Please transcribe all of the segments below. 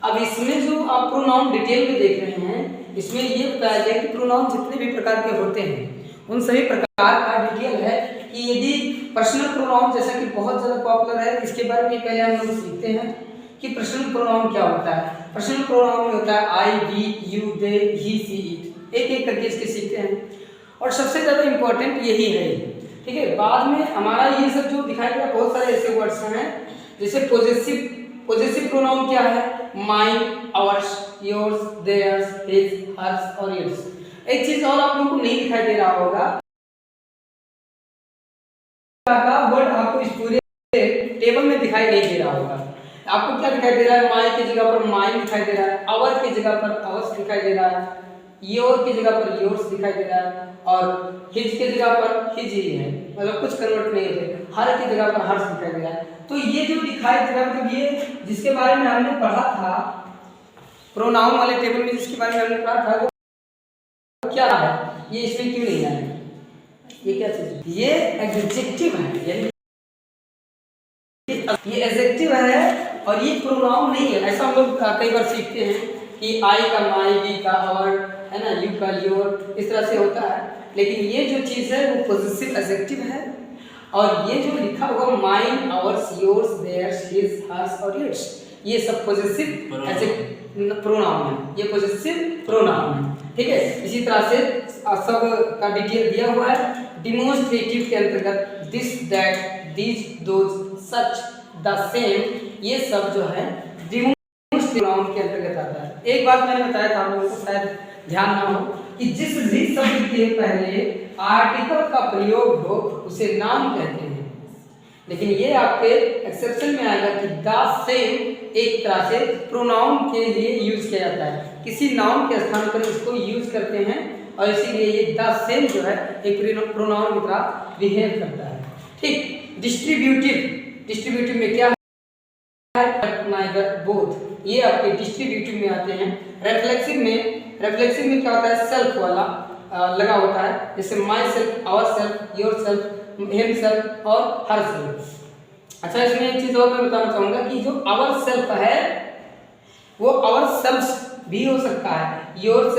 अब इसमें जो आप प्रोनाउन डिटेल में देख रहे हैं, इसमें ये बताया गया कि प्रोनाउन जितने भी प्रकार के होते हैं उन सभी प्रकार का डिटेल है कि यदि पर्सनल प्रोनाउन जैसा कि बहुत ज़्यादा पॉपुलर है, इसके बारे में पहले हम लोग सीखते हैं कि पर्सनल प्रोनाउन क्या होता है। पर्सनल प्रोनाउन में होता है I, we, you, they, he, she, it, एक एक करके इसके सीखते हैं और सबसे ज़्यादा इम्पोर्टेंट यही है, ठीक है। बाद में हमारा ये सब जो दिखाई दे रहा है बहुत सारे ऐसे वर्ड्स हैं जैसे पॉजेसिव। पॉजेसिव प्रोनाउन क्या है? Mine, ours, yours, theirs, his, hers और इट्स। एक चीज और आप लोगों को नहीं दिखाई दे रहा होगा, का वर्ड आपको इस पूरे टेबल में दिखाई नहीं दे रहा होगा। आपको क्या दिखाई दे रहा है? माई की जगह पर माइन दिखाई दे रहा है, आवर की जगह पर आवर्स दिखाई दे रहा है, योर की जगह पर योर्स दिखाई दे रहा है और हिज की जगह पर हिज ही है, मतलब कुछ कन्वर्ट नहीं होते। हर की जगह पर हर्ष दिखाई दे रहा है। तो ये जो दिखाई दे रहा है, मतलब ये जिसके बारे में हमने पढ़ा था प्रोनाउन वाले टेबल में, जिसके बारे में हमने पढ़ा था वो क्या है, ये इसमें क्यों नहीं आया? ये क्या चीज है? ये एडजेक्टिव है, यानी ये एडजेक्टिव है और ये प्रोनाउन नहीं है। ऐसा हम लोग कई बार सीखते हैं कि आई का माई, वी का आवर, है ना, यू का योर, इस तरह से होता है। लेकिन ये जो चीज़ है वो पॉजिटिव एडजेक्टिव है और ये जो लिखा हुआ mine, ours, yours, theirs, his, hers और इट्स, ये सब पॉजिटिव प्रोनाउन है, ये पॉजिटिव प्रोनाउन है, ठीक है। इसी तरह से सब का डिटेल दिया हुआ है। डिमोन्स्ट्रेटिव के अंतर्गत this, that, this, those, such, the same, ये सब जो है प्रोनाउन के अंतर्गत आता है। एक बात मैंने बताया था आप लोगों को, शायद ध्यान ना हो, कि जिस शब्द के पहले आर्टिकल का प्रयोग हो उसे नाउन कहते हैं। लेकिन ये आपके एक्सेप्शन में आएगा कि द सेम एक तरह से प्रोनाउन के लिए यूज किया जाता है, किसी नाउन के स्थान पर इसको यूज करते हैं और इसीलिए ये द सेम जो है एक प्रोनाउन की तरह बिहेव करता है, ठीक। डिस्ट्रीब्यूटिव में क्या है? बोथ, ये आपके डिस्ट्रीब्यूटिव में आते हैं। रिफ्लेक्सिव में क्या होता है? सेल्फ वाला लगा होता है, जैसे myself, ourself, yourself, himself और हर सेल्फ। अच्छा, इसमें एक चीज और मैं बताना चाहूंगा कि जो आवर सेल्फ है वो आवर सेल्फ भी हो सकता है, योर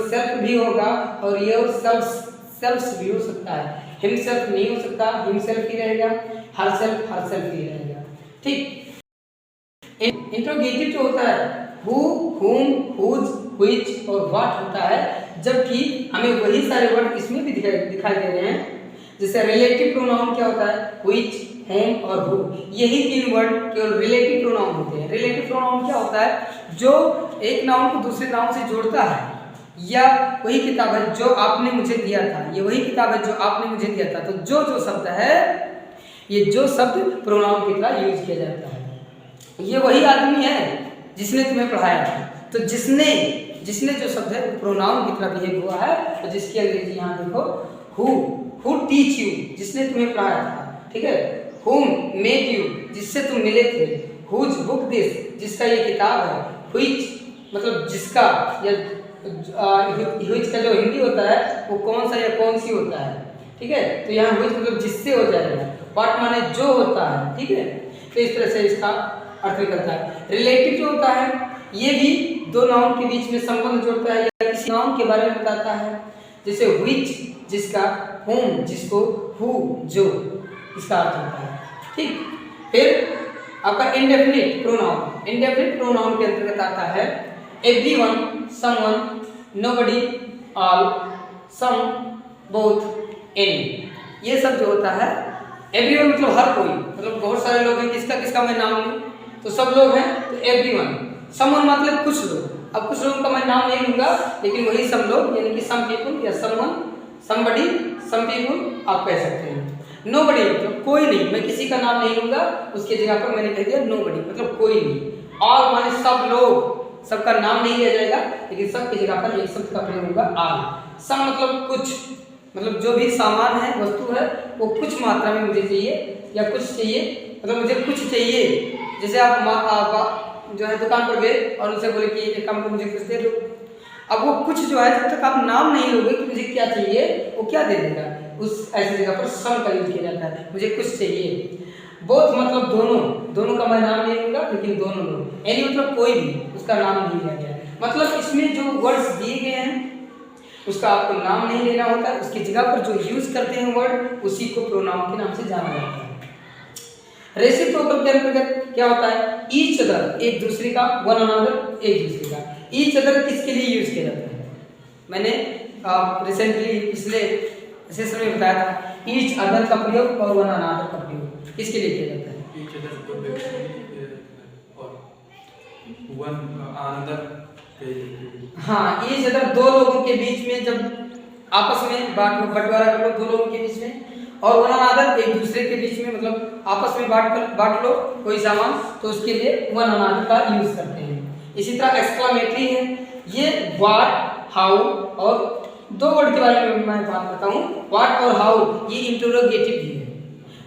सेल्फ भी होगा और योर सेल्फ भी हो सकता है। हिम सेल्फ नहीं हो सकता, हिम सेल्फ ही रहेगा, हर सेल्फ ही रहेगा, ठीक। इंट्रोगेटिव जो होता है हु, whom, whose, which और what होता है, जबकि हमें वही सारे वर्ड इसमें भी दिखाई दे रहे हैं। जैसे रिलेटिव प्रोनाउन क्या होता है? which, whom और who, यही तीन वर्ड केवल रिलेटिव प्रोनाउन होते हैं। रिलेटिव प्रोनाउन क्या होता है? जो एक नाउन को दूसरे नाउन से जोड़ता है, या वही किताब है जो आपने मुझे दिया था, ये वही किताब है जो आपने मुझे दिया था। तो जो शब्द है, ये जो शब्द प्रोनाउन की तरह यूज किया जाता है। ये वही आदमी है जिसने तुम्हें पढ़ाया था, तो जिसने जो शब्द है प्रोनाउन की तरह बिहेव हुआ है। तो जिसकी अंग्रेजी यहाँ देखो, हु टीच यू, जिसने तुम्हें पढ़ाया था, ठीक है। whom मेड यू, जिससे तुम मिले थे। whose बुक दिस, जिसका ये किताब है। which मतलब जिसका, या which का जो हिंदी होता है वो कौन सा या कौन सी होता है, ठीक है। तो यहाँ which मतलब जिससे हो जाएगा, what माने जो होता है, ठीक है। तो इस तरह से इसका अर्थ निकलता है। रिलेटिव जो होता है ये भी दो नाउन के बीच में संबंध जोड़ता है या किसी नाउन के बारे में बताता है, जैसे which जिसका, whom जिसको, who जो, इसका अर्थ होता है, ठीक। फिर आपका इंडेफिनिट प्रोनाउन के अंतर्गत आता है एवरीवन, समवन, नोबडी, ऑल, सम, बोथ, एनी। ये सब जो होता है, एवरीवन मतलब हर कोई, मतलब बहुत सारे लोग हैं, किसका मैं नाम लूं तो सब लोग हैं, तो एवरीवन। समवन मतलब कुछ लोग, अब कुछ लोगों का मैं नाम नहीं लूंगा, लेकिन वही सब लोग, यानी कि सम पीपुल या समवन, समबडी, सम पीपुल आप कह सकते हैं। नोबडी मतलब कोई नहीं, मैं किसी का नाम नहीं लूंगा, उसकी जगह पर मैंने कह दिया नोबडी मतलब कोई नहीं। ऑल माने सब लोग, सबका नाम नहीं लिया जाएगा, लेकिन सब की जगह पर एक शब्द का प्रयोग होगा ऑल। सम मतलब कुछ, मतलब जो भी सामान है, वस्तु है, वो कुछ मात्रा में मुझे चाहिए या कुछ चाहिए, मतलब मुझे कुछ चाहिए। जैसे आप जो है दुकान पर गए और उनसे बोले कि एक काम को मुझे कुछ दे दो, अब वो कुछ जो है, जब तक आप नाम नहीं लोगे कि मुझे क्या चाहिए, वो क्या दे देगा, उस ऐसी जगह पर सम का यूज किया जाता है, मुझे कुछ चाहिए। बोथ मतलब दोनों, दोनों का मैं नाम नहीं लूंगा, लेकिन दोनों लोग, एनी मतलब कोई भी, उसका नाम नहीं लिया गया। मतलब इसमें जो वर्ड्स दिए गए हैं उसका आपको नाम नहीं लेना होता, उसकी जगह पर जो यूज करते हैं वर्ड, उसी को प्रोनाउन के नाम से जाना जाता है। रेसिप्रोकल के अंतर्गत क्या होता है? ईच अदर, एक दूसरे का, वन अनदर, एक दूसरे का। ईच अदर किसके लिए यूज किया जाता है? मैंने रिसेंटली पिछले सेशन में बताया था, ईच अदर का प्रयोग और वन अनदर का प्रयोग किसके लिए किया जाता है? ईच अदर और वन अनदर के। हाँ, ईच अदर दो लोगों के बीच में जब आपस में बंटवारा कर लो, दो लोगों के बीच में, और वन अनदर एक दूसरे के बीच में, मतलब आपस में बांट लो कोई सामान, तो उसके लिए वन अनदर का यूज करते हैं। इसी तरह एक्सक्लामेटरी है, ये व्हाट, हाउ, और दो वर्ड के बारे में मैं बात करता हूँ। व्हाट और हाउ ये इंटरोगेटिव भी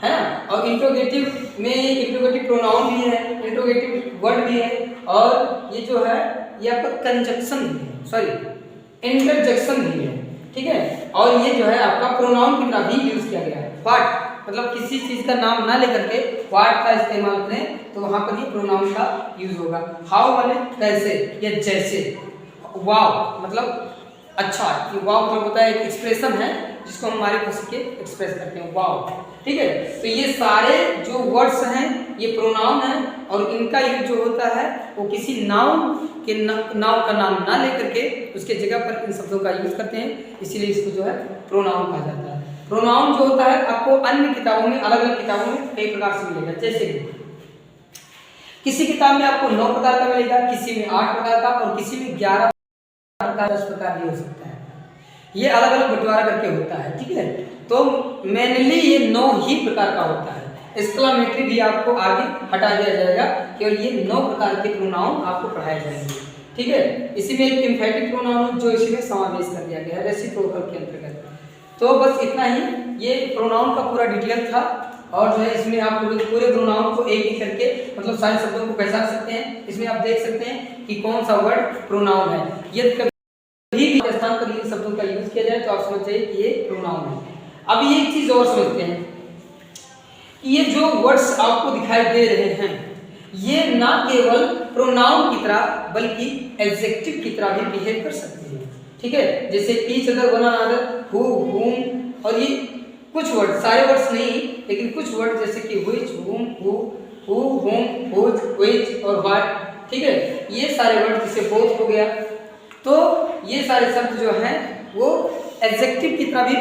है ना, और इंटरोगेटिव में इंटरोगेटिव प्रोनाउन भी है, इंटरोगेटिव वर्ड भी है, और ये जो है ये आपका कंजक्शन भी है, सॉरी इंटरजेक्शन भी है, ठीक है। और ये जो है आपका प्रोनाउन की तरह भी यूज किया गया है। व्हाट मतलब किसी चीज का नाम ना लेकर के व्हाट का इस्तेमाल करें तो वहां पर ही प्रोनाउन का यूज होगा। हाउ माने कैसे या जैसे। वाव मतलब अच्छा, ये वाव मतलब होता है एक एक्सप्रेशन है जिसको हम हमारे खुशी के एक्सप्रेस करते हैं, वाव, ठीक है। तो ये सारे जो वर्ड्स हैं ये प्रोनाउन है, और इनका यूज जो होता है वो किसी नाउन के नाउन का नाम ना लेकर के उसके जगह पर इन शब्दों का यूज करते हैं, इसीलिए इसको जो है प्रोनाउन कहा जाता है। प्रोनाउन जो होता है आपको अन्य किताबों में, अलग अलग किताबों में कई प्रकार से मिलेगा। जैसे किसी किताब में आपको 9 प्रकार का मिलेगा, किसी में 8 प्रकार का, और किसी में 11 प्रकार, 10 प्रकार भी हो सकता है। ये अलग अलग बंटवारा करके होता है, ठीक है। तो मेनली ये 9 ही प्रकार का होता है। एक्सक्लामेटरी भी आपको आगे हटा दिया जाएगा, केवल ये 9 प्रकार के प्रोनाउन आपको पढ़ाए जाएंगे, ठीक है। इसी में एक एम्फैटिक प्रोनाउन जो इसमें समावेश कर दिया गया है रेसिप्रोकल के अंतर्गत। तो बस इतना ही, ये प्रोनाउन का पूरा डिटेल था, और जो है इसमें आप पूरे प्रोनाउन को एक एक करके मतलब सारे शब्दों को पहचान सकते हैं। इसमें आप देख सकते हैं कि कौन सा वर्ड प्रोनाउन है। ये कभी भी स्थान पर इन शब्दों का यूज किया जाए तो आप समझ जाइए कि ये प्रोनाउन है। अब ये एक चीज और समझते हैं कि ये जो वर्ड्स आपको दिखाई दे रहे हैं ये ना केवल प्रोनाउन की तरह बल्कि एडजेक्टिव की तरह भी बिहेव कर सकते हैं, ठीक है। जैसे each other, one another, who, हुम, और ये कुछ वर्ड, सारे वर्ड्स नहीं लेकिन कुछ वर्ड जैसे कि व्हिच, हुम, हु, हुम, हुज, व्हिच और व्हाट, ठीक है। ये सारे वर्ड जैसे बोथ हो गया, तो ये सारे शब्द जो हैं वो एडजेक्टिव की तरह भी